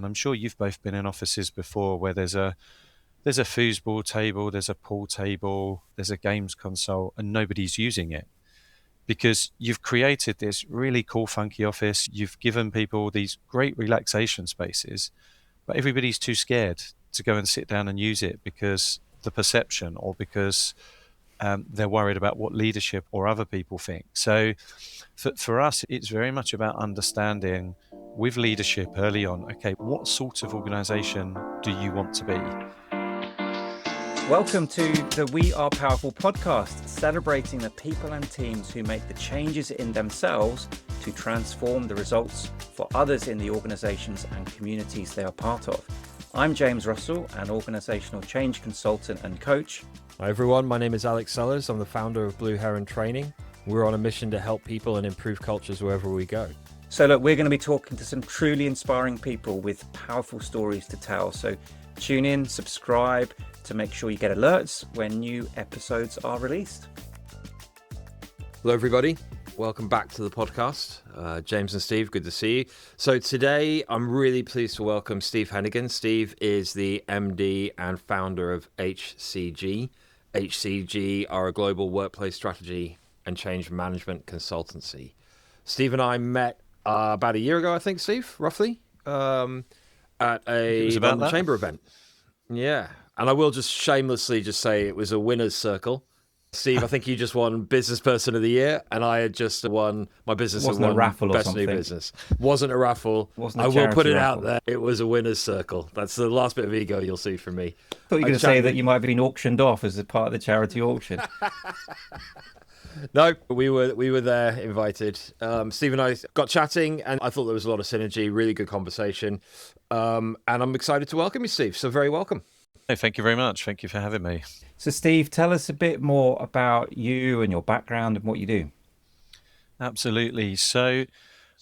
I'm sure you've both been in offices before where there's a foosball table, there's a pool table, there's a games console, and nobody's using it because you've created this really cool, funky office. You've given people these great relaxation spaces, but everybody's too scared to go and sit down and use it because the perception or because they're worried about what leadership or other people think. So for us, it's very much about understanding with leadership early on, okay, what sort of organization do you want to be? Welcome to the We.Are.Powerful podcast, celebrating the people and teams who make the changes in themselves to transform the results for others in the organizations and communities they are part of. I'm James Russell, an organizational change consultant and coach. Hi everyone, my name is Alex Sellers. I'm the founder of Blue Heron Training. We're on a mission to help people and improve cultures wherever we go. So look, we're going to be talking to some truly inspiring people with powerful stories to tell. So tune in, subscribe to make sure you get alerts when new episodes are released. Hello everybody, welcome back to the podcast. James and Steve, good to see you. So today I'm really pleased to welcome Steve Henigan. Steve is the MD and founder of HCG. HCG are a global workplace strategy and change management consultancy. Steve and I met about a year ago, I think, Steve, roughly, at a London Chamber event. Yeah. And I will just shamelessly just say it was a winner's circle. Steve, I think you just won Business Person of the Year, and I had just won my business. Wasn't a raffle or Best something. New Business. Wasn't a raffle. Wasn't a I will put it raffle. out there. It was a winner's circle. That's the last bit of ego you'll see from me. I thought you were going to say that you might have been auctioned off as a part of the charity auction. No, we were there, invited. Steve and I got chatting, and I thought there was a lot of synergy, really good conversation. And I'm excited to welcome you, Steve. So very welcome. Hey, thank you very much. Thank you for having me. So Steve, tell us a bit more about you and your background and what you do. Absolutely. So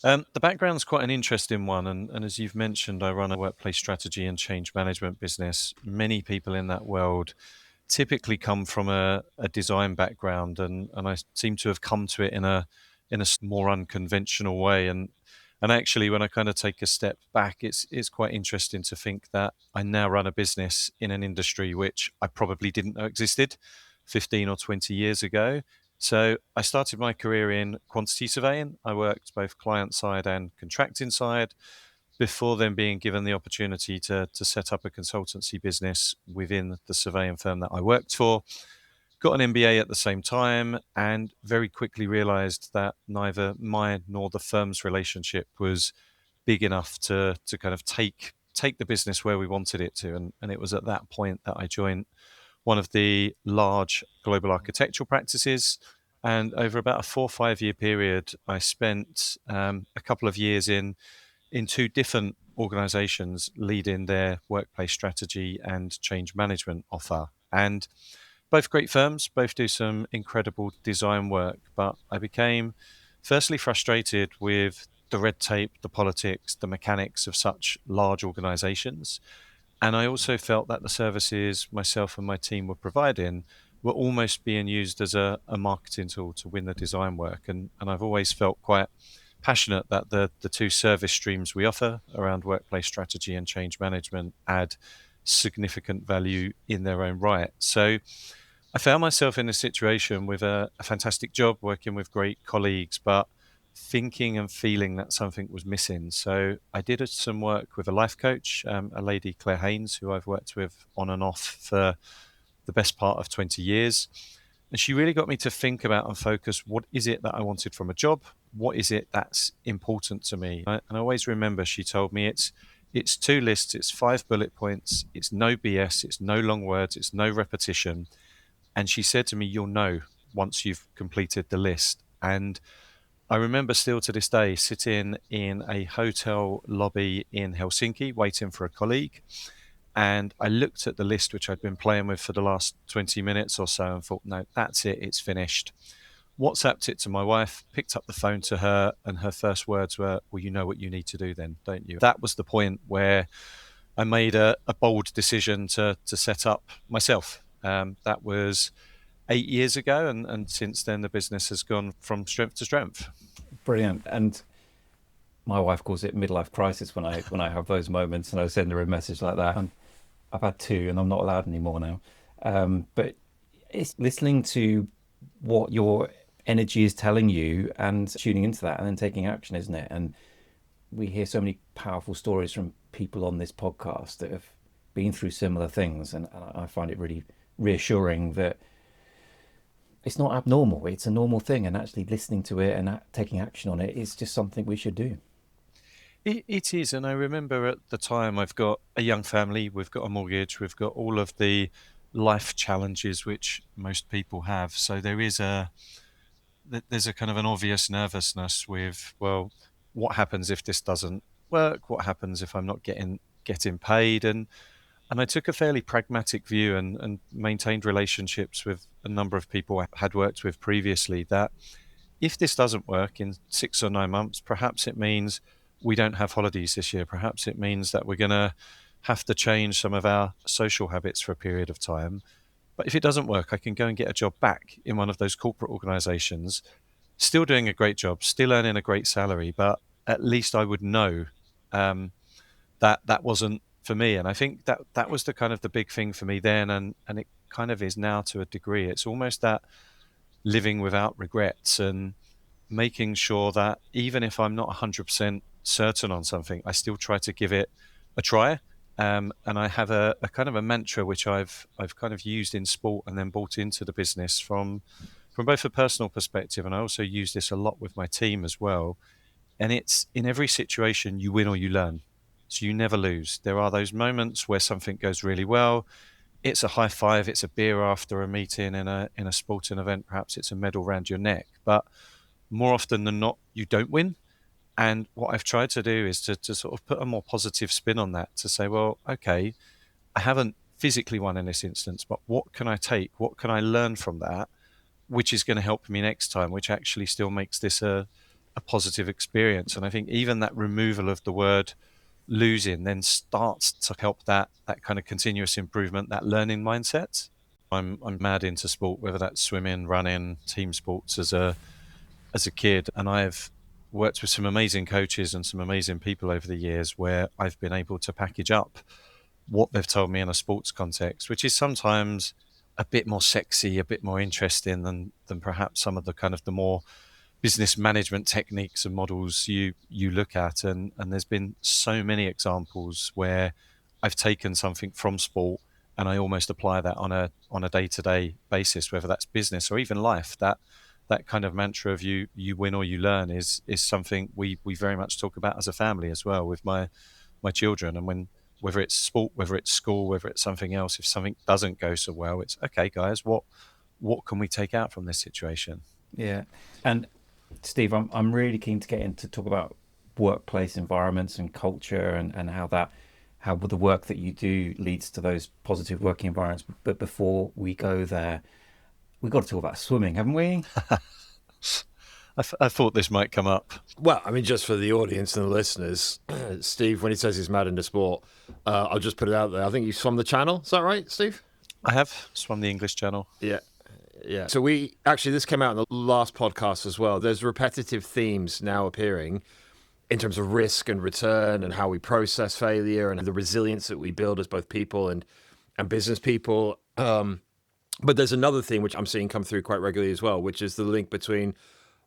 the background's quite an interesting one. And as you've mentioned, I run a workplace strategy and change management business. Many people in that world typically come from a design background, and I seem to have come to it in a more unconventional way. And actually, when I kind of take a step back, it's quite interesting to think that I now run a business in an industry which I probably didn't know existed 15 or 20 years ago. So I started my career in quantity surveying. I worked both client side and contracting side before then being given the opportunity to set up a consultancy business within the surveying firm that I worked for. Got an MBA at the same time, and very quickly realized that neither my nor the firm's relationship was big enough to kind of take the business where we wanted it to. And it was at that point that I joined one of the large global architectural practices. And over about a 4 or 5 year period, I spent a couple of years in two different organizations leading their workplace strategy and change management offer. And both great firms, both do some incredible design work, but I became firstly frustrated with the red tape, the politics, the mechanics of such large organizations. And I also felt that the services myself and my team were providing were almost being used as a marketing tool to win the design work. And I've always felt quite passionate that the two service streams we offer around workplace strategy and change management add significant value in their own right. So I found myself in a situation with a fantastic job, working with great colleagues, but thinking and feeling that something was missing. So I did some work with a life coach, a lady, Claire Haynes, who I've worked with on and off for the best part of 20 years. And she really got me to think about and focus, what is it that I wanted from a job? What is it that's important to me? And I always remember she told me it's 2 lists, it's 5 bullet points, it's no BS, it's no long words, it's no repetition. And she said to me, you'll know once you've completed the list. And I remember still to this day sitting in a hotel lobby in Helsinki waiting for a colleague. And I looked at the list, which I'd been playing with for the last 20 minutes or so, and thought, no, that's it, it's finished. WhatsApped it to my wife, picked up the phone to her, and her first words were, well, you know what you need to do then, don't you? That was the point where I made a bold decision to set up myself. That was 8 years ago, and since then the business has gone from strength to strength. Brilliant. And My wife calls it midlife crisis when I have those moments and I send her a message like that. And I've had two and I'm not allowed anymore now. But it's listening to what your energy is telling you and tuning into that and then taking action, isn't it? And we hear so many powerful stories from people on this podcast that have been through similar things. And I find it really reassuring that it's not abnormal. It's a normal thing. And actually listening to it and taking action on it is just something we should do. It is, and I remember at the time I've got a young family, we've got a mortgage, we've got all of the life challenges which most people have. So there's a kind of an obvious nervousness with, well, what happens if this doesn't work? What happens if I'm not getting paid? And I took a fairly pragmatic view and maintained relationships with a number of people I had worked with previously that if this doesn't work in 6 or 9 months, perhaps it means we don't have holidays this year. Perhaps it means that we're going to have to change some of our social habits for a period of time. But if it doesn't work, I can go and get a job back in one of those corporate organizations, still doing a great job, still earning a great salary, but at least I would know that that wasn't for me. And I think that that was the kind of the big thing for me then, and it kind of is now to a degree. It's almost that living without regrets and making sure that even if I'm not 100% certain on something, I still try to give it a try. And I have a kind of a mantra which I've kind of used in sport and then brought into the business from both a personal perspective, and I also use this a lot with my team as well. And it's in every situation you win or you learn. So you never lose. There are those moments where something goes really well. It's a high five, it's a beer after a meeting in a sporting event, perhaps it's a medal around your neck. But more often than not, you don't win. And what I've tried to do is to sort of put a more positive spin on that, to say, well, okay, I haven't physically won in this instance, but what can I take? What can I learn from that, which is going to help me next time, which actually still makes this a positive experience. And I think even that removal of the word losing then starts to help that kind of continuous improvement, that learning mindset. I'm mad into sport, whether that's swimming, running, team sports as a kid, and I've worked with some amazing coaches and some amazing people over the years where I've been able to package up what they've told me in a sports context, which is sometimes a bit more sexy, a bit more interesting than perhaps some of the kind of the more business management techniques and models you look at. And there's been so many examples where I've taken something from sport and I almost apply that on a day-to-day basis, whether that's business or even life. That kind of mantra of you win or you learn is something we very much talk about as a family as well with my children. And when whether it's sport, whether it's school, whether it's something else, if something doesn't go so well, it's okay, guys, what can we take out from this situation? Yeah. And Steve, I'm really keen to get into talk about workplace environments and culture and how the work that you do leads to those positive working environments. But before we go there, we've got to talk about swimming, haven't we? I thought this might come up. Well, I mean, just for the audience and the listeners, Steve, when he says he's mad into sport, I'll just put it out there. I think he's from the Channel. Is that right, Steve? I have swum the English Channel. Yeah. Yeah. So this came out in the last podcast as well. There's repetitive themes now appearing in terms of risk and return and how we process failure and the resilience that we build as both people and business people. But there's another theme which I'm seeing come through quite regularly as well, which is the link between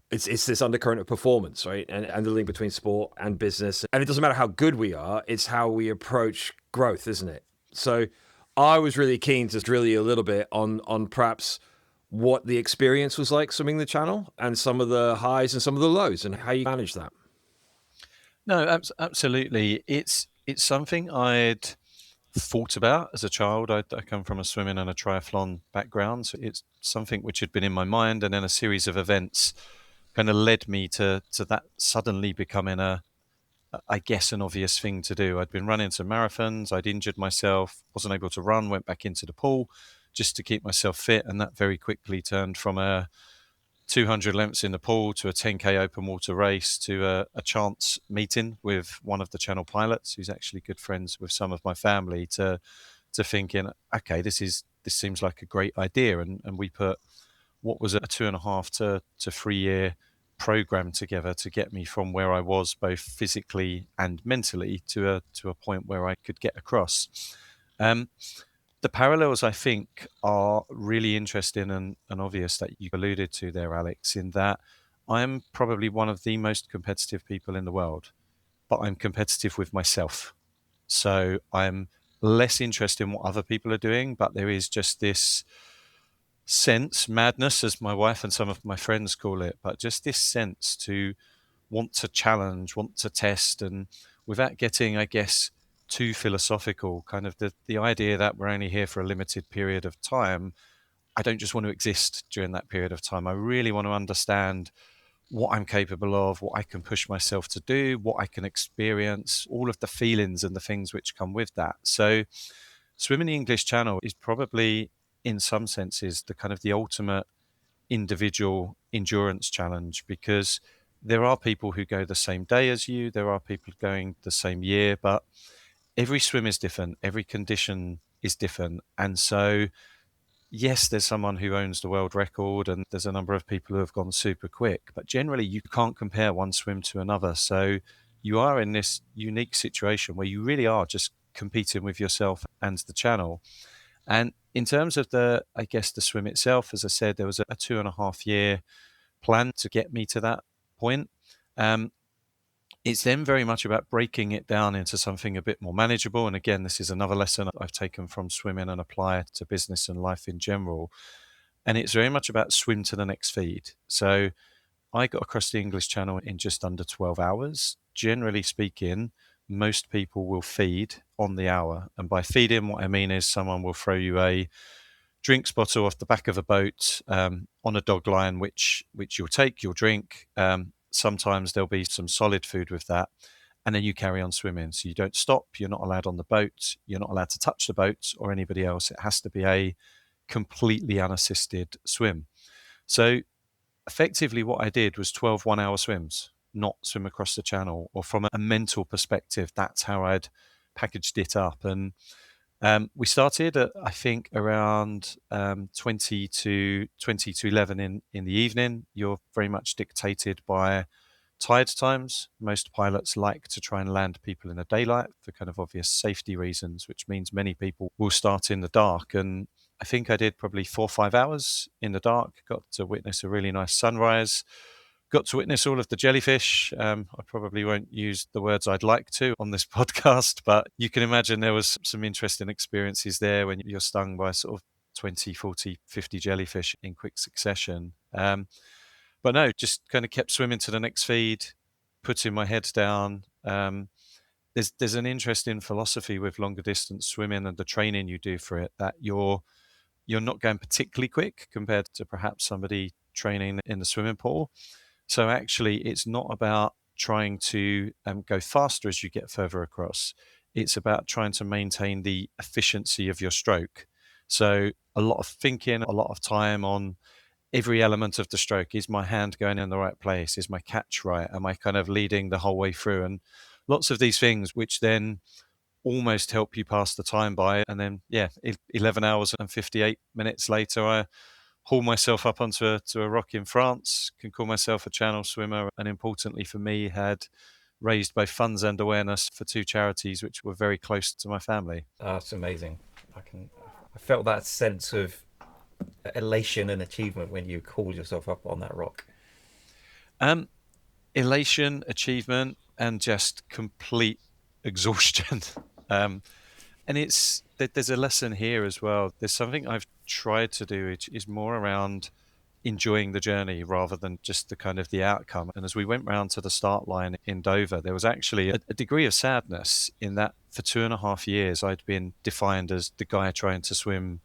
it's this undercurrent of performance, right? And the link between sport and business. And it doesn't matter how good we are, it's how we approach growth, isn't it? So I was really keen to drill you a little bit on perhaps what the experience was like swimming the Channel and some of the highs and some of the lows and how you manage that. No, absolutely. It's something I'd thought about as a child. I come from a swimming and a triathlon background, so it's something which had been in my mind, and then a series of events kind of led me to that suddenly becoming I guess, an obvious thing to do. I'd been running some marathons, I'd injured myself, wasn't able to run, went back into the pool just to keep myself fit, and that very quickly turned from a 200 lengths in the pool to a 10K open water race to a chance meeting with one of the Channel pilots who's actually good friends with some of my family to thinking, okay, this seems like a great idea. And we put what was a 2.5 to 3 year program together to get me from where I was both physically and mentally to a point where I could get across. Um, the parallels, I think, are really interesting and obvious that you alluded to there, Alex, in that I'm probably one of the most competitive people in the world, but I'm competitive with myself. So I'm less interested in what other people are doing, but there is just this sense, madness, as my wife and some of my friends call it, but just this sense to want to challenge, want to test, and without getting, I guess, too philosophical, kind of the idea that we're only here for a limited period of time. I don't just want to exist during that period of time. I really want to understand what I'm capable of, what I can push myself to do, what I can experience, all of the feelings and the things which come with that. So, swimming the English Channel is probably, in some senses, the kind of the ultimate individual endurance challenge, because there are people who go the same day as you, there are people going the same year, but every swim is different, every condition is different. And so, yes, there's someone who owns the world record and there's a number of people who have gone super quick, but generally you can't compare one swim to another. So you are in this unique situation where you really are just competing with yourself and the channel. And in terms of I guess the swim itself, as I said, there was a 2.5 year plan to get me to that point. Um, it's then very much about breaking it down into something a bit more manageable. And again, this is another lesson I've taken from swimming and apply it to business and life in general. And it's very much about swim to the next feed. So I got across the English Channel in just under 12 hours. Generally speaking, most people will feed on the hour. And by feeding, what I mean is someone will throw you a drinks bottle off the back of a boat on a dog line, which you'll take, you'll drink. Sometimes there'll be some solid food with that, and then you carry on swimming. So you don't stop. You're not allowed on the boat. You're not allowed to touch the boat or anybody else. It has to be a completely unassisted swim. So effectively, what I did was 12 1 hour swims, not swim across the channel. Or from a mental perspective, that's how I'd packaged it up. And we started at, I think, around 20 to 11 in the evening. You're very much dictated by tide times. Most pilots like to try and land people in the daylight for kind of obvious safety reasons, which means many people will start in the dark. And I think I did probably 4 or 5 hours in the dark, got to witness a really nice sunrise, got to witness all of the jellyfish. I probably won't use the words I'd like to on this podcast, but you can imagine there was some interesting experiences there when you're stung by sort of 20, 40, 50 jellyfish in quick succession. But no, just kind of kept swimming to the next feed, putting my head down. There's an interesting philosophy with longer distance swimming and the training you do for it, that you're not going particularly quick compared to perhaps somebody training in the swimming pool. So actually, it's not about trying to go faster as you get further across. It's about trying to maintain the efficiency of your stroke. So a lot of thinking, a lot of time on every element of the stroke. Is my hand going in the right place? Is my catch right? Am I kind of leading the whole way through? And lots of these things, which then almost help you pass the time by. And then, yeah, 11 hours and 58 minutes later, I haul myself up onto a rock in France, can call myself a channel swimmer, and importantly for me, had raised both funds and awareness for two charities which were very close to my family. That's amazing. I felt that sense of elation and achievement when you called yourself up on that rock. Elation, achievement, and just complete exhaustion. And there's a lesson here as well. There's something I've tried to do, which is more around enjoying the journey rather than just the kind of the outcome. And as we went round to the start line in Dover, there was actually a degree of sadness in that for 2.5 years I'd been defined as the guy trying to swim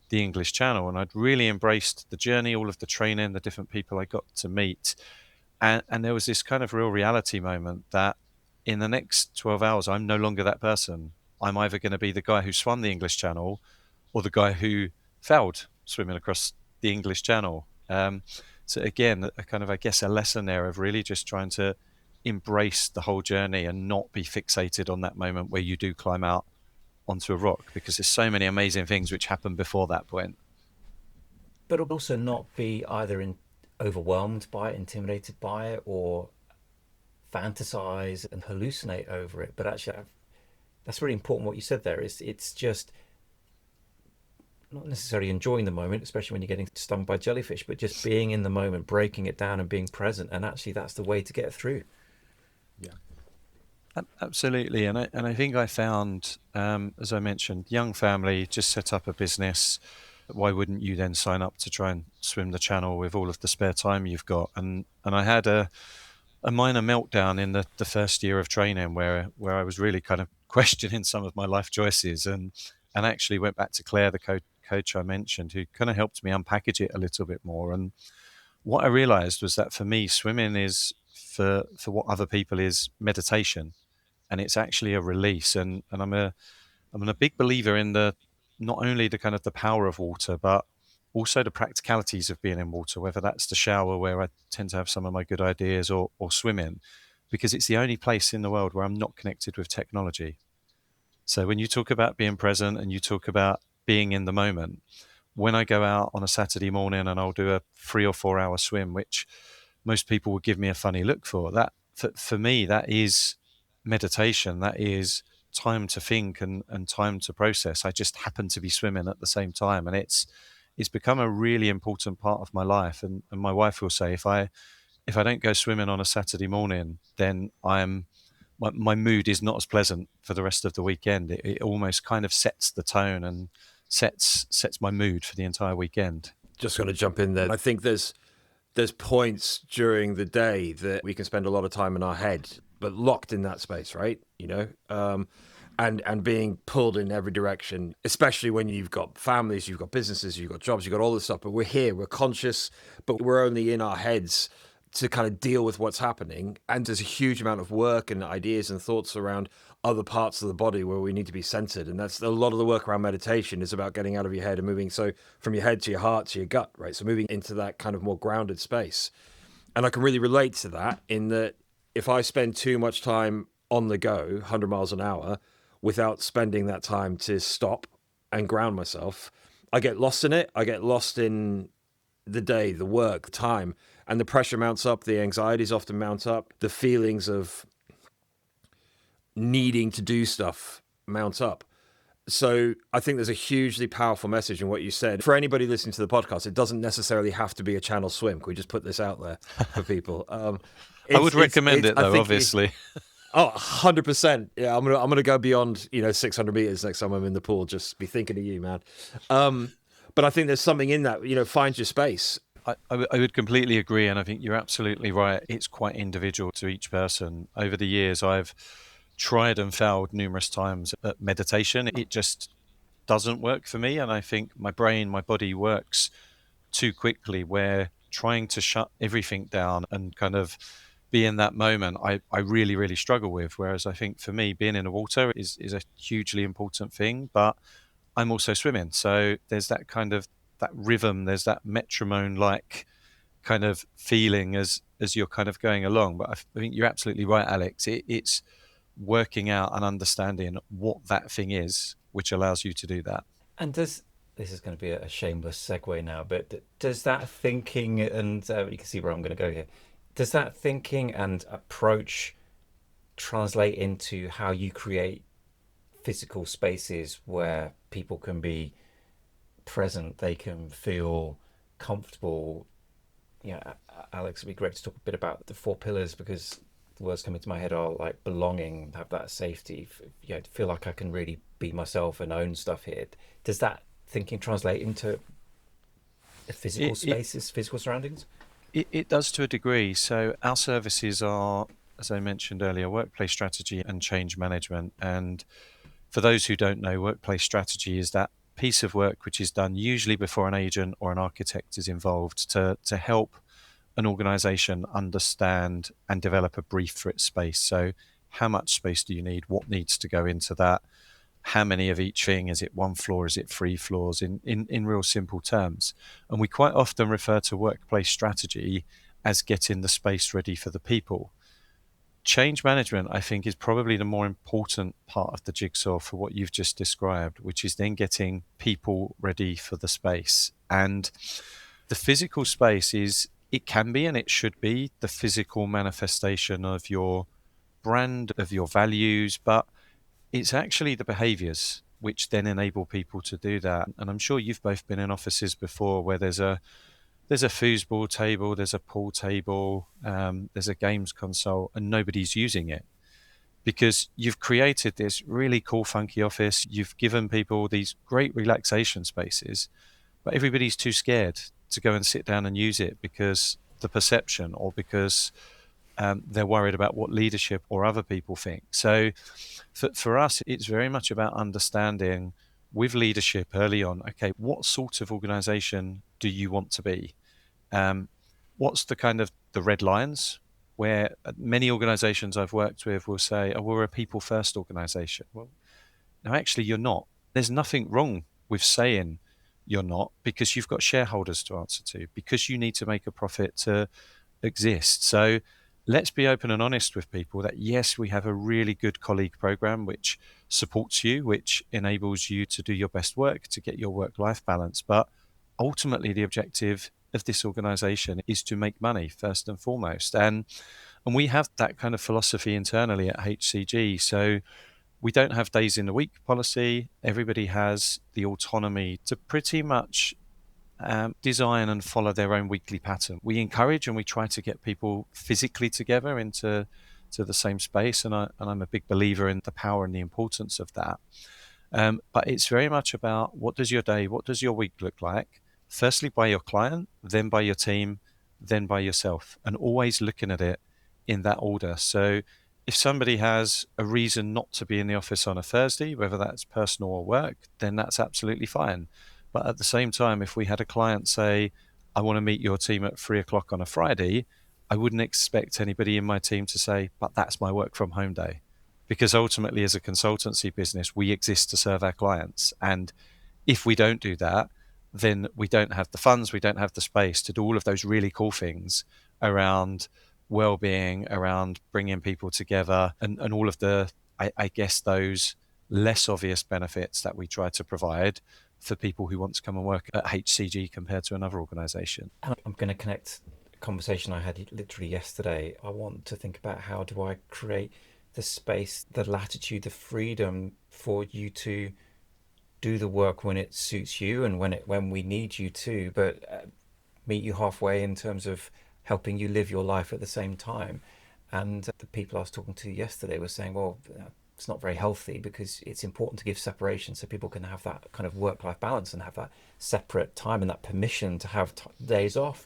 the English Channel, and I'd really embraced the journey, all of the training, the different people I got to meet. And there was this kind of real reality moment that in the next 12 hours, I'm no longer that person. I'm either going to be the guy who swam the English Channel or the guy who failed swimming across the English Channel. So again, a kind of, I guess, a lesson there of really just trying to embrace the whole journey and not be fixated on that moment where you do climb out onto a rock, because there's so many amazing things which happen before that point. But also not be either overwhelmed by it, intimidated by it, or fantasize and hallucinate over it. But actually, that's really important what you said there. It's just not necessarily enjoying the moment, especially when you're getting stung by jellyfish, but just being in the moment, breaking it down and being present. And actually, that's the way to get through. Yeah. Absolutely, and I think I found, as I mentioned, young family, just set up a business. Why wouldn't you then sign up to try and swim the channel with all of the spare time you've got? And I had a minor meltdown in the first year of training where I was really kind of questioning some of my life choices, and actually went back to Claire, the coach I mentioned, who kind of helped me unpackage it a little bit more. And what I realized was that for me, swimming is for what other people is meditation, and it's actually a release. And I'm a big believer in the not only the kind of the power of water, but also the practicalities of being in water, whether that's the shower where I tend to have some of my good ideas, or swimming, because it's the only place in the world where I'm not connected with technology. So when you talk about being present and you talk about being in the moment, when I go out on a Saturday morning and I'll do a 3 or 4 hour swim, which most people would give me a funny look for, that for me, that is meditation. That is time to think and time to process. I just happen to be swimming at the same time. And it's become a really important part of my life. And my wife will say, if I don't go swimming on a Saturday morning, then my mood is not as pleasant for the rest of the weekend. It almost kind of sets the tone and sets my mood for the entire weekend. Just going to jump in there. I think there's points during the day that we can spend a lot of time in our head, but locked in that space, right? And being pulled in every direction, especially when you've got families, you've got businesses, you've got jobs, you've got all this stuff. But we're here, we're conscious, but we're only in our heads to kind of deal with what's happening. And there's a huge amount of work and ideas and thoughts around other parts of the body where we need to be centered. And that's a lot of the work around meditation is about getting out of your head and moving. So from your head to your heart to your gut, right? So moving into that kind of more grounded space. And I can really relate to that in that if I spend too much time on the go, 100 miles an hour, without spending that time to stop and ground myself, I get lost in it. I get lost in the day, the work, the time, and the pressure mounts up. The anxieties often mount up. The feelings of needing to do stuff mount up. So I think there's a hugely powerful message in what you said. For anybody listening to the podcast, it doesn't necessarily have to be a channel swim. Can we just put this out there for people? I would recommend it though, obviously. Oh, 100%. Yeah, I'm gonna go beyond 600 meters next time I'm in the pool. Just be thinking of you, man. But I think there's something in that. Find your space. I would completely agree, and I think you're absolutely right. It's quite individual to each person. Over the years, I've tried and failed numerous times at meditation. It just doesn't work for me, and I think my brain, my body works too quickly, where trying to shut everything down and kind of be in that moment, I really, really struggle with. Whereas I think for me, being in the water is a hugely important thing, but I'm also swimming. So there's that kind of that rhythm, there's that metronome-like kind of feeling as you're kind of going along. But I think you're absolutely right, Alex. It's working out and understanding what that thing is, which allows you to do that. And this is going to be a shameless segue now, but does that thinking, and you can see where I'm going to go here, does that thinking and approach translate into how you create physical spaces where people can be present, they can feel comfortable? Alex, it'd be great to talk a bit about the 4 pillars, because the words coming to my head are like belonging, have that safety, feel like I can really be myself and own stuff here. Does that thinking translate into physical spaces, physical surroundings? It does to a degree. So our services are, as I mentioned earlier, workplace strategy and change management. And for those who don't know, workplace strategy is that piece of work which is done usually before an agent or an architect is involved to help an organization understand and develop a brief for its space. So how much space do you need? What needs to go into that? How many of each thing? Is it 1 floor? Is it 3 floors? In real simple terms. And we quite often refer to workplace strategy as getting the space ready for the people. Change management, I think, is probably the more important part of the jigsaw for what you've just described, which is then getting people ready for the space. And the physical space is it can be and it should be the physical manifestation of your brand, of your values, but it's actually the behaviors which then enable people to do that. And I'm sure you've both been in offices before where there's a foosball table, there's a pool table, there's a games console, and nobody's using it because you've created this really cool, funky office. You've given people these great relaxation spaces, but everybody's too scared to go and sit down and use it because the perception or because they're worried about what leadership or other people think. So for us, it's very much about understanding with leadership early on, okay, what sort of organization do you want to be? Um, what's the kind of the red lines where many organizations I've worked with will say, oh, we're a people first organization. Well, no, actually, you're not. There's nothing wrong with saying you're not because you've got shareholders to answer to, because you need to make a profit to exist. So let's be open and honest with people that yes, we have a really good colleague program which supports you, which enables you to do your best work, to get your work-life balance. But ultimately, the objective of this organization is to make money first and foremost. And we have that kind of philosophy internally at HCG. So we don't have days in the week policy. Everybody has the autonomy to pretty much design and follow their own weekly pattern. We encourage and we try to get people physically together into the same space, and I'm a big believer in the power and the importance of that. But it's very much about what does your day, what does your week look like? Firstly, by your client, then by your team, then by yourself, and always looking at it in that order. So if somebody has a reason not to be in the office on a Thursday, whether that's personal or work, then that's absolutely fine. But at the same time, if we had a client say, I want to meet your team at 3 o'clock on a Friday, I wouldn't expect anybody in my team to say, but that's my work from home day. Because ultimately, as a consultancy business, we exist to serve our clients. And if we don't do that, then we don't have the funds, we don't have the space to do all of those really cool things around well-being, around bringing people together, and all of the, I guess, those less obvious benefits that we try to provide for people who want to come and work at HCG compared to another organization. I'm going to connect a conversation I had literally yesterday. I want to think about how do I create the space, the latitude, the freedom for you to do the work when it suits you and when we need you to, but meet you halfway in terms of helping you live your life at the same time. And the people I was talking to yesterday were saying, well, it's not very healthy because it's important to give separation so people can have that kind of work-life balance and have that separate time and that permission to have days off.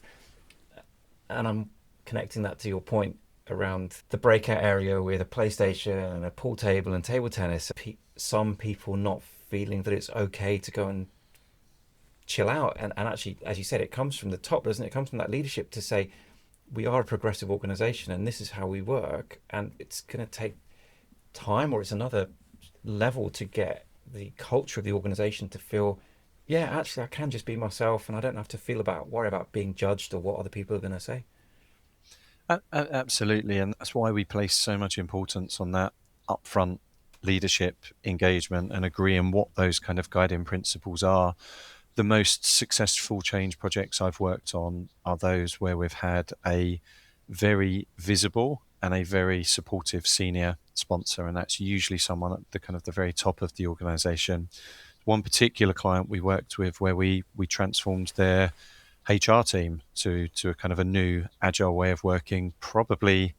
And I'm connecting that to your point around the breakout area with a PlayStation and a pool table and table tennis. Some people not feeling that it's okay to go and chill out. And actually, as you said, it comes from the top, doesn't it? It comes from that leadership to say, we are a progressive organization and this is how we work. And it's going to take time, or it's another level to get the culture of the organization to feel, yeah, actually I can just be myself and I don't have to worry about being judged or what other people are going to say. Absolutely, and that's why we place so much importance on that upfront leadership engagement and agreeing what those kind of guiding principles are. The most successful change projects I've worked on are those where we've had a very visible and a very supportive senior sponsor, and that's usually someone at the kind of the very top of the organization. One particular client we worked with where we transformed their HR team to a kind of a new agile way of working, probably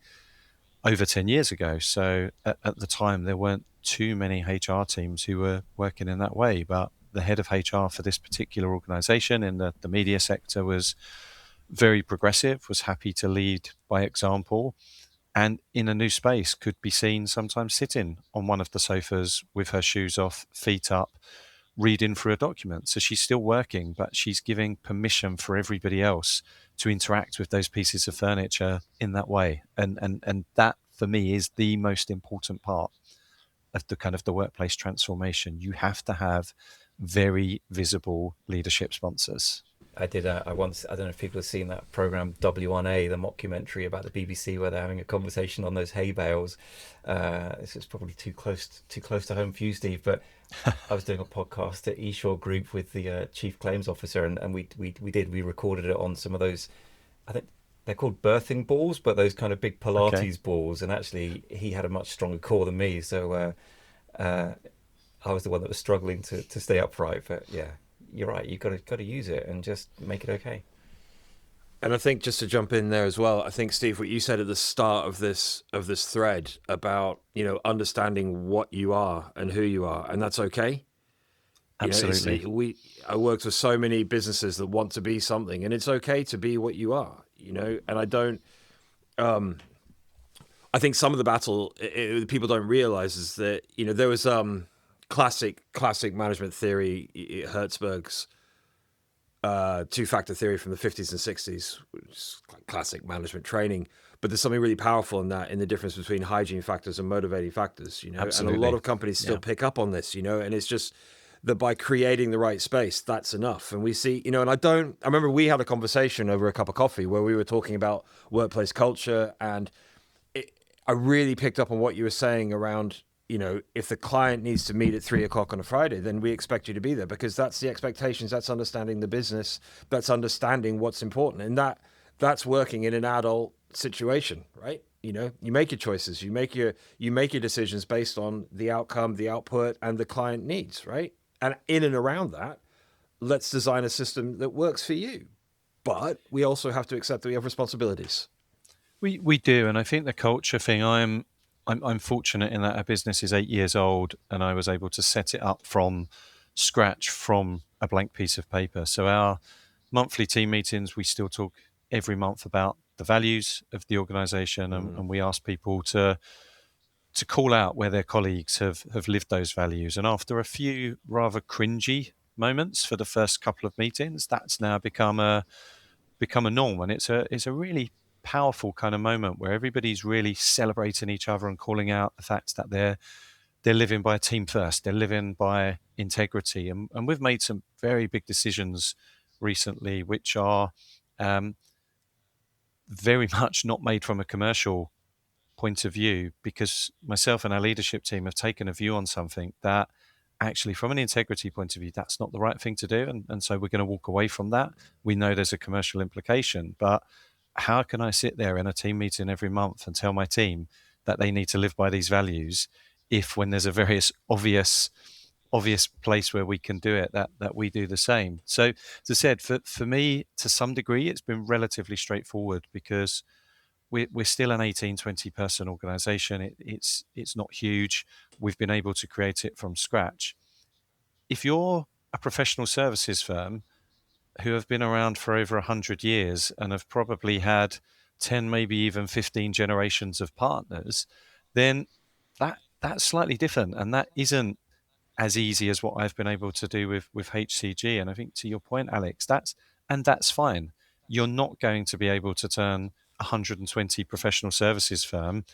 over 10 years ago. So at the time, there weren't too many HR teams who were working in that way, but the head of HR for this particular organization in the media sector was very progressive, was happy to lead by example, and in a new space could be seen sometimes sitting on one of the sofas with her shoes off, feet up, reading through a document. So she's still working, but she's giving permission for everybody else to interact with those pieces of furniture in that way. And that for me is the most important part of the kind of the workplace transformation. You have to have very visible leadership sponsors. I don't know if people have seen that program W1A, the mockumentary about the BBC, where they're having a conversation on those hay bales. This is probably too close to home for you, Steve, but I was doing a podcast at eShore Group with the chief claims officer, and we recorded it on some of those. I think they're called birthing balls, but those kind of big Okay. Pilates balls. And actually, he had a much stronger core than me, so I was the one that was struggling to stay upright. But yeah, you're right. You got to use it and just make it okay. And I think just to jump in there as well, I think Steve, what you said at the start of this thread about understanding what you are and who you are, and that's okay. It's Absolutely. I worked with so many businesses that want to be something, and it's okay to be what you are. And I don't. I think some of the battle people don't realize is that there was classic management theory, Hertzberg's two-factor theory from the 50s and 60s, which is classic management training. But there's something really powerful in that, in the difference between hygiene factors and motivating factors, and a lot Absolutely. of companies still Yeah. pick up on this, and it's just that by creating the right space, that's enough. And we see, and I remember we had a conversation over a cup of coffee where we were talking about workplace culture, and I really picked up on what you were saying around, if the client needs to meet at 3 o'clock on a Friday, then we expect you to be there, because that's the expectations. That's understanding the business. That's understanding what's important. And that's working in an adult situation, right? You make your choices, you make your decisions based on the outcome, the output, and the client needs, right? And in and around that, let's design a system that works for you. But we also have to accept that we have responsibilities. We do, and I think the culture thing. I'm fortunate in that our business is 8 years old, and I was able to set it up from scratch, from a blank piece of paper. So our monthly team meetings, we still talk every month about the values of the organisation, and we ask people to call out where their colleagues have lived those values. And after a few rather cringy moments for the first couple of meetings, that's now become a norm, and it's a really powerful kind of moment where everybody's really celebrating each other and calling out the fact that they're living by team first, they're living by integrity, and we've made some very big decisions recently, which are um, very much not made from a commercial point of view, because myself and our leadership team have taken a view on something that actually, from an integrity point of view, that's not the right thing to do. And so we're going to walk away from that. We know there's a commercial implication, but how can I sit there in a team meeting every month and tell my team that they need to live by these values, if when there's a very obvious place where we can do it, that we do the same? So, as I said, for me, to some degree, it's been relatively straightforward, because we're still an 18, 20 person organization. It's not huge. We've been able to create it from scratch. If you're a professional services firm who have been around for over 100 years and have probably had 10, maybe even 15 generations of partners, then that's slightly different, and that isn't as easy as what I've been able to do with HCG. And I think, to your point, Alex, that's fine. You're not going to be able to turn a 120 professional services firm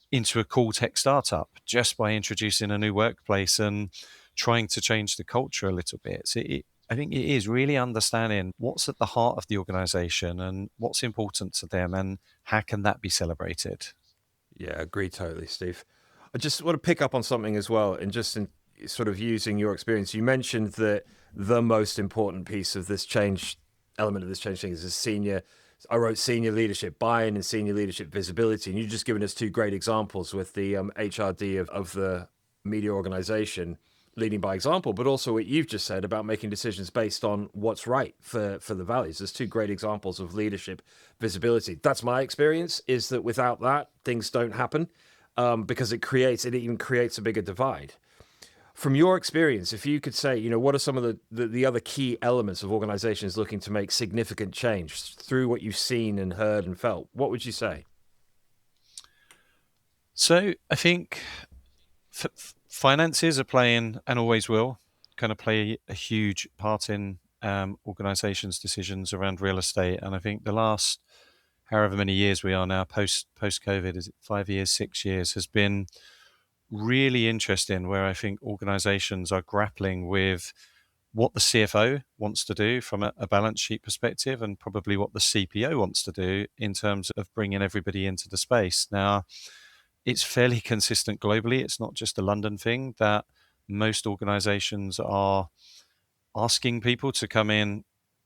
into a cool tech startup just by introducing a new workplace and trying to change the culture a little bit. So I think it is really understanding what's at the heart of the organization and what's important to them, and how can that be celebrated. Yeah, agree totally, Steve. I just want to pick up on something as well, and just in sort of using your experience, you mentioned that the most important piece of this change element of this change thing is a senior. I wrote senior leadership buy-in and senior leadership visibility, and you've just given us two great examples with the HRD of the media organization leading by example, but also what you've just said about making decisions based on what's right for the values. There's two great examples of leadership visibility. That's my experience, is that without that, things don't happen, because it even creates a bigger divide. From your experience, if you could say, what are some of the other key elements of organizations looking to make significant change through what you've seen and heard and felt, what would you say? So I think finances are playing, and always will, kind of play a huge part in organizations' decisions around real estate. And I think the last however many years we are now, post COVID, is it 5 years, 6 years, has been really interesting, where I think organizations are grappling with what the CFO wants to do from a balance sheet perspective, and probably what the CPO wants to do in terms of bringing everybody into the space. Now, it's fairly consistent globally. It's not just a London thing, that most organizations are asking people to come in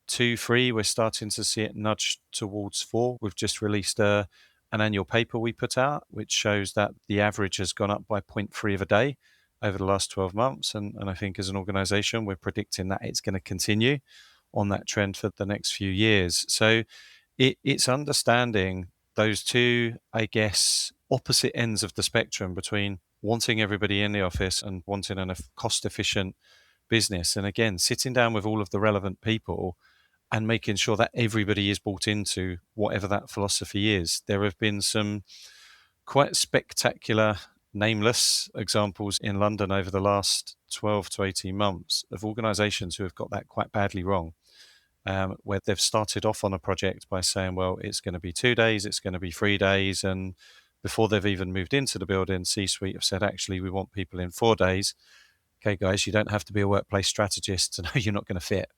2, 3. We're starting to see it nudge towards 4. We've just released an annual paper we put out, which shows that the average has gone up by 0.3 of a day over the last 12 months. And I think as an organization, we're predicting that it's going to continue on that trend for the next few years. So it's understanding those two, I guess, opposite ends of the spectrum between wanting everybody in the office and wanting a cost efficient business. And again, sitting down with all of the relevant people and making sure that everybody is bought into whatever that philosophy is. There have been some quite spectacular, nameless examples in London over the last 12 to 18 months of organizations who have got that quite badly wrong. Where they've started off on a project by saying, well, it's going to be 2 days, it's going to be 3 days. And before they've even moved into the building, C-suite have said, actually, we want people in 4 days. Okay, guys, you don't have to be a workplace strategist to know you're not going to fit.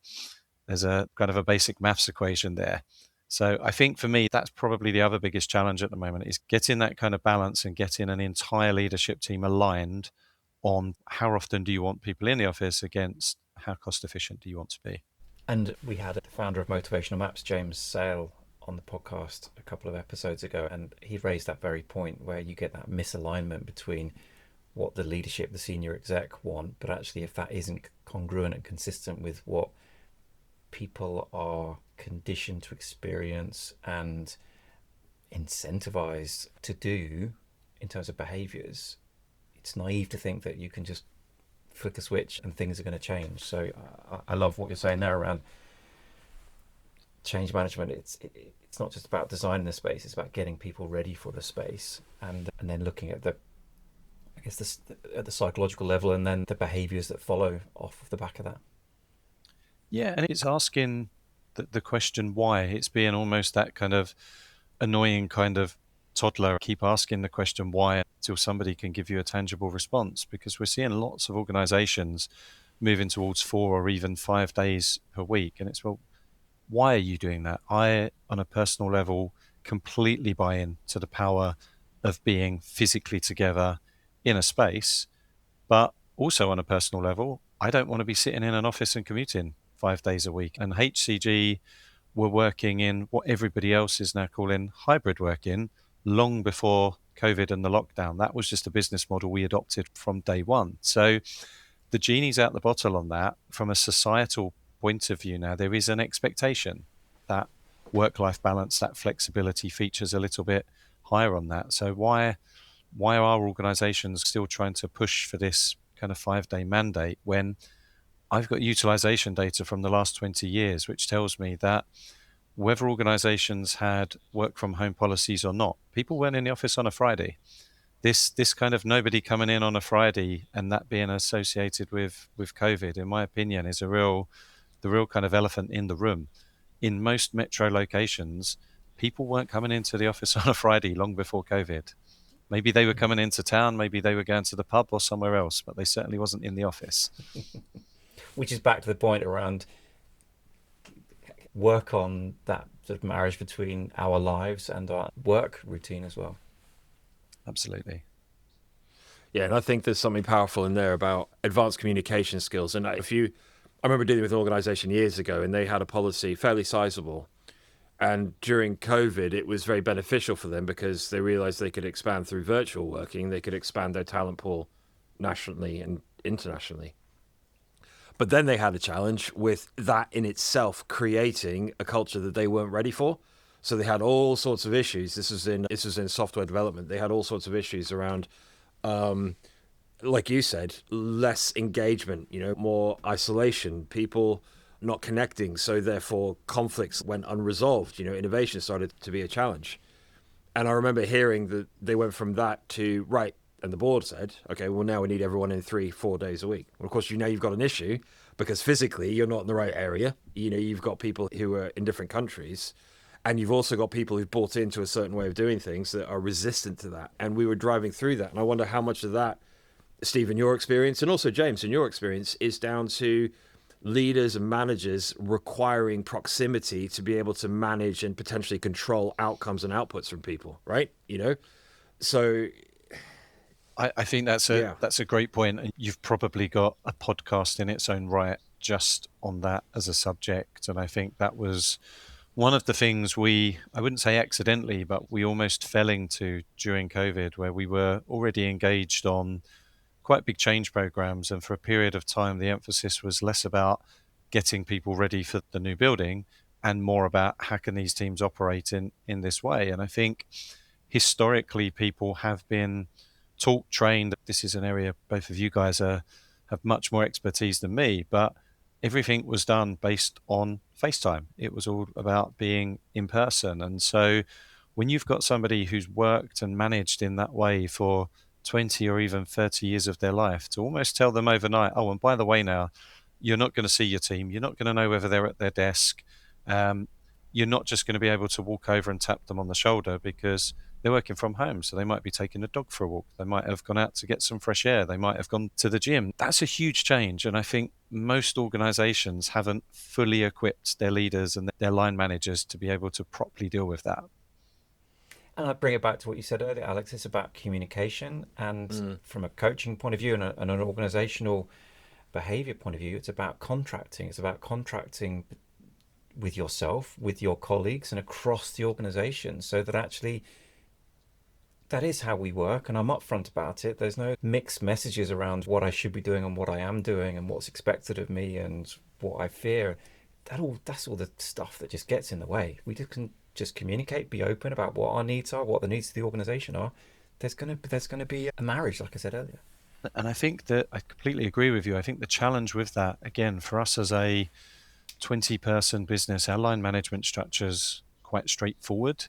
There's a kind of a basic maths equation there. So I think for me, that's probably the other biggest challenge at the moment is getting that kind of balance and getting an entire leadership team aligned on how often do you want people in the office against how cost efficient do you want to be. And we had the founder of Motivational Maps, James Sale, on the podcast a couple of episodes ago, and he raised that very point where you get that misalignment between what the leadership, the senior exec want, but actually if that isn't congruent and consistent with what people are conditioned to experience and incentivized to do in terms of behaviors, it's naive to think that you can just flick a switch and things are going to change. So I love what you're saying there around change management. It's not just about designing the space, it's about getting people ready for the space and then looking at the psychological level and then the behaviors that follow off of the back of that. Yeah, and it's asking the question why. It's being almost that kind of annoying kind of toddler. Keep asking the question why until somebody can give you a tangible response, because we're seeing lots of organizations moving towards 4 or even 5 days per week. And it's, well, why are you doing that? I, on a personal level, completely buy in to the power of being physically together in a space. But also on a personal level, I don't want to be sitting in an office and commuting 5 days a week. And HCG were working in what everybody else is now calling hybrid working long before COVID and the lockdown. That was just a business model we adopted from day one. So the genie's out the bottle on that. From a societal point of view now, there is an expectation that work-life balance, that flexibility features a little bit higher on that. So why are organizations still trying to push for this kind of 5-day mandate when I've got utilization data from the last 20 years, which tells me that whether organizations had work from home policies or not, people weren't in the office on a Friday. This kind of nobody coming in on a Friday and that being associated with COVID, in my opinion, is the real kind of elephant in the room. In most metro locations, people weren't coming into the office on a Friday long before COVID. Maybe they were coming into town, maybe they were going to the pub or somewhere else, but they certainly wasn't in the office. Which is back to the point around work on that sort of marriage between our lives and our work routine as well. Absolutely. Yeah, and I think there's something powerful in there about advanced communication skills. And I remember dealing with an organization years ago, and they had a policy fairly sizable. And during COVID, it was very beneficial for them because they realized they could expand through virtual working. They could expand their talent pool nationally and internationally. But then they had a challenge with that in itself creating a culture that they weren't ready for. So they had all sorts of issues. This was in software development. They had all sorts of issues around, like you said, less engagement, more isolation, people not connecting. So therefore conflicts went unresolved. Innovation started to be a challenge. And I remember hearing that they went from that to, right, and the board said, okay, well, now we need everyone in 3-4 days a week. Well, of course, you've got an issue because physically you're not in the right area. You've got people who are in different countries, and you've also got people who've bought into a certain way of doing things that are resistant to that. And we were driving through that. And I wonder how much of that, Steve, in your experience, and also James, in your experience, is down to leaders and managers requiring proximity to be able to manage and potentially control outcomes and outputs from people, right? So I think that's a great point, and you've probably got a podcast in its own right just on that as a subject. And I think that was one of the things I wouldn't say accidentally, but we almost fell into during COVID, where we were already engaged on quite big change programs. And for a period of time, the emphasis was less about getting people ready for the new building and more about how can these teams operate in this way. And I think historically people have been taught, trained. This is an area both of you guys have much more expertise than me, but everything was done based on FaceTime. It was all about being in person. And so when you've got somebody who's worked and managed in that way for 20 or even 30 years of their life, to almost tell them overnight, oh, and by the way, now you're not going to see your team. You're not going to know whether they're at their desk. Um, you're not just going to be able to walk over and tap them on the shoulder because they're working from home. So they might be taking a dog for a walk. They might have gone out to get some fresh air. They might have gone to the gym. That's a huge change. And I think most organizations haven't fully equipped their leaders and their line managers to be able to properly deal with that. And I bring it back to what you said earlier, Alex. It's about communication, and from a coaching point of view and an organizational behavior point of view, it's about contracting. It's about contracting with yourself, with your colleagues, and across the organization, so that actually that is how we work. And I'm upfront about it. There's no mixed messages around what I should be doing and what I am doing and what's expected of me and what I fear. That's all the stuff that just gets in the way. We can just communicate, be open about what our needs are, what the needs of the organization are. There's gonna be a marriage, like I said earlier. And I think that I completely agree with you. I think the challenge with that, again, for us as a 20-person business, our line management structure's quite straightforward,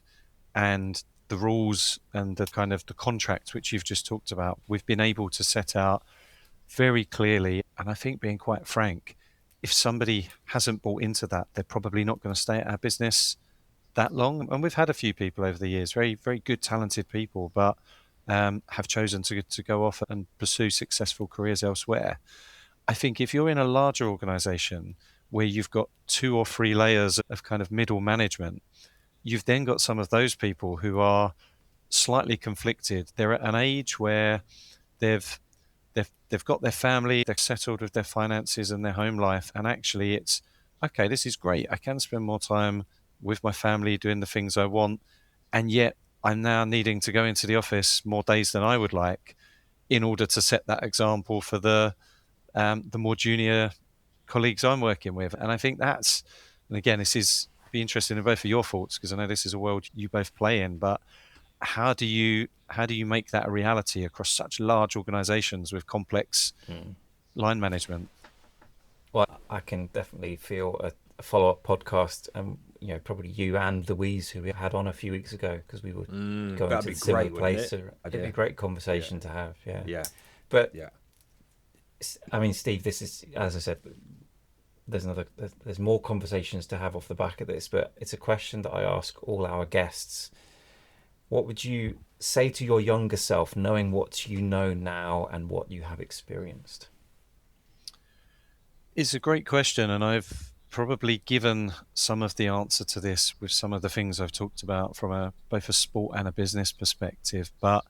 and the rules and the kind of the contracts which you've just talked about, we've been able to set out very clearly. And I think, being quite frank, if somebody hasn't bought into that, they're probably not going to stay at our business that long. And we've had a few people over the years, very, very good, talented people, but have chosen to go off and pursue successful careers elsewhere. I think if you're in a larger organization where you've got 2 or 3 layers of kind of middle management, you've then got some of those people who are slightly conflicted. They're at an age where they've they've got their family, they're settled with their finances and their home life, and actually it's okay, this is great. I can spend more time with my family doing the things I want, and yet I'm now needing to go into the office more days than I would like in order to set that example for the more junior colleagues I'm working with. And I think and again, this is be interesting in both of your thoughts, because I know this is a world you both play in, but how do you make that a reality across such large organizations with complex line management? Well, I can definitely feel a follow-up podcast, probably you and Louise, who we had on a few weeks ago, because we were going to the similar place. It'd be a great conversation to have. Yeah. But I mean, Steve, this is, as I said, there's more conversations to have off the back of this, but it's a question that I ask all our guests. What would you say to your younger self, knowing what you know now and what you have experienced? It's a great question, and I've probably given some of the answer to this with some of the things I've talked about from both a sport and a business perspective. But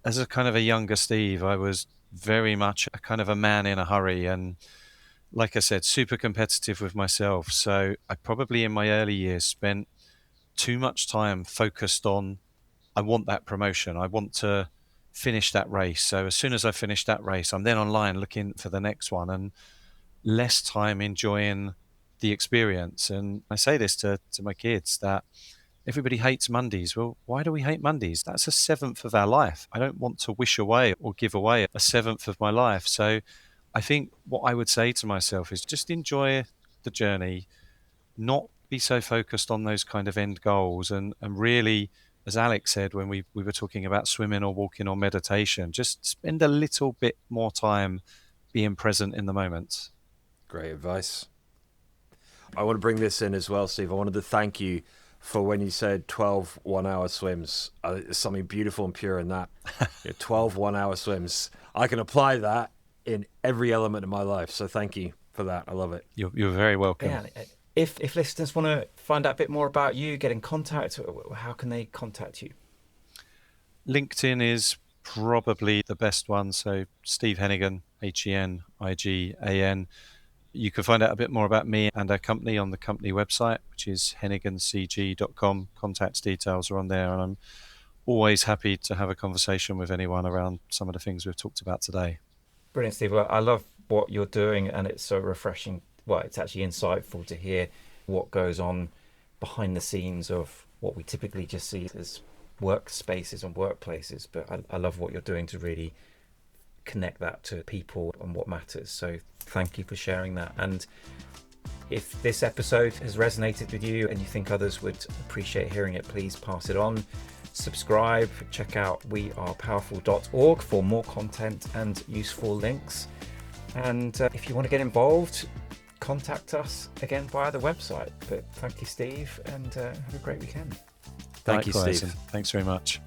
as a kind of a younger Steve, I was very much a kind of a man in a hurry, and like I said, super competitive with myself. So I probably in my early years spent too much time focused on, I want that promotion, I want to finish that race. So as soon as I finish that race, I'm then online looking for the next one, and less time enjoying the experience. And I say this to my kids, that everybody hates Mondays. Well, why do we hate Mondays? That's a seventh of our life. I don't want to wish away or give away a seventh of my life. So I think what I would say to myself is just enjoy the journey, not be so focused on those kind of end goals, and really, as Alex said when we were talking about swimming or walking or meditation, just spend a little bit more time being present in the moment. Great advice. I want to bring this in as well, Steve. I wanted to thank you for when you said 12 one-hour swims. There's something beautiful and pure in that. 12 one-hour swims. I can apply that in every element of my life. So thank you for that. I love it. You're very welcome. Yeah. If listeners want to find out a bit more about you, get in contact, how can they contact you? LinkedIn is probably the best one. So Steve Henigan, Henigan. You can find out a bit more about me and our company on the company website, which is henigancg.com. Contact details are on there, and I'm always happy to have a conversation with anyone around some of the things we've talked about today. Brilliant, Steve. Well, I love what you're doing, and it's so refreshing. Well, it's actually insightful to hear what goes on behind the scenes of what we typically just see as workspaces and workplaces. But I love what you're doing to really connect that to people and what matters. So thank you for sharing that. And if this episode has resonated with you and you think others would appreciate hearing it, please pass it on. Subscribe, check out We.Are.Powerful.org for more content and useful links. And if you want to get involved, contact us again via the website. But thank you, Steve, and have a great weekend. Thank you, Likewise, Steve. and thanks very much.